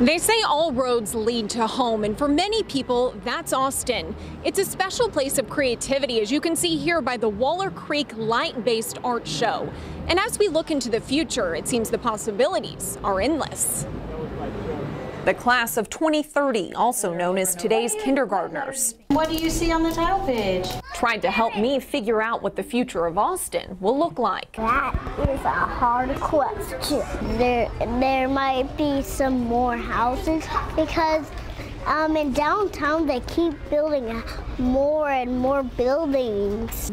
They say all roads lead to home, and for many people, that's Austin. It's a special place of creativity, as you can see here by the Waller Creek light-based art show. And as we look into the future, it seems the possibilities are endless. The class of 2030, also known as today's kindergartners. What do you see on the title page? Tried to help me figure out what the future of Austin will look like. That is a hard question. There might be some more houses because in downtown they keep building more and more buildings.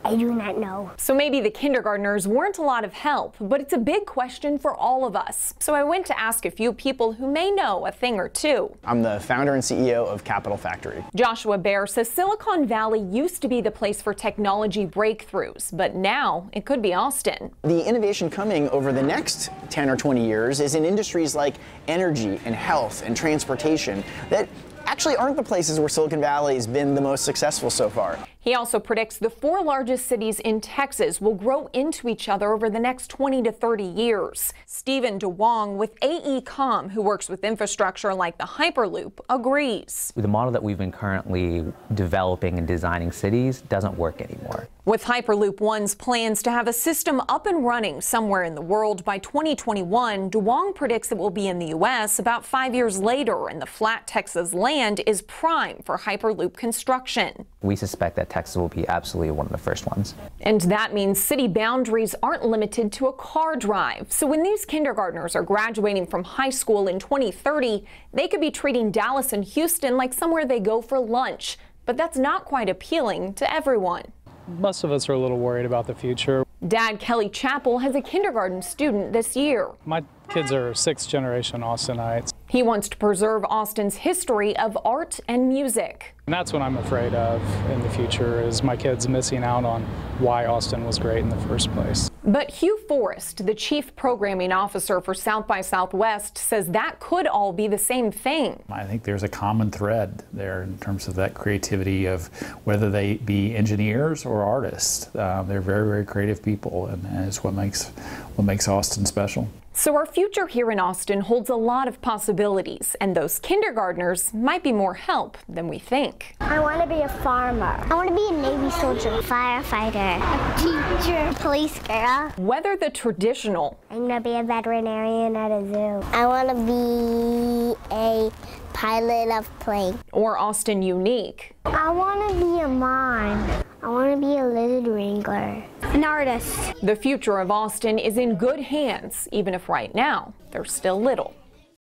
I do not know. So maybe the kindergartners weren't a lot of help, but it's a big question for all of us. So I went to ask a few people who may know a thing or two. I'm the founder and CEO of Capital Factory. Joshua Baer says Silicon Valley used to be the place for technology breakthroughs, but now it could be Austin. The innovation coming over the next 10 or 20 years is in industries like energy and health and transportation that actually aren't the places where Silicon Valley has been the most successful so far. He also predicts the 4 largest cities in Texas will grow into each other over the next 20 to 30 years. Stephen DeWong with AECom, who works with infrastructure like the Hyperloop, agrees. The model that we've been currently developing and designing cities doesn't work anymore. With Hyperloop One's plans to have a system up and running somewhere in the world by 2021, DeWong predicts it will be in the U.S. about 5 years later, and the flat Texas land is prime for Hyperloop construction. We suspect that Texas will be absolutely one of the first ones. And that means city boundaries aren't limited to a car drive. So when these kindergartners are graduating from high school in 2030, they could be treating Dallas and Houston like somewhere they go for lunch. But that's not quite appealing to everyone. Most of us are a little worried about the future. Dad Kelly Chappell has a kindergarten student this year. My kids are 6th generation Austinites. He wants to preserve Austin's history of art and music. And that's what I'm afraid of in the future, is my kids missing out on why Austin was great in the first place. But Hugh Forrest, the chief programming officer for South by Southwest, says that could all be the same thing. I think there's a common thread there in terms of that creativity of whether they be engineers or artists. They're very, very creative people, and it's what makes Austin special. So our future here in Austin holds a lot of possibilities, and those kindergartners might be more help than we think. I want to be a farmer. I want to be a Navy soldier, firefighter, a teacher, police girl. Whether the traditional, I'm going to be a veterinarian at a zoo. I want to be a pilot of plane. or Austin unique, I want to be a mime. I want to be a lizard wrangler. An artist. the future of Austin is in good hands, even if right now there's still little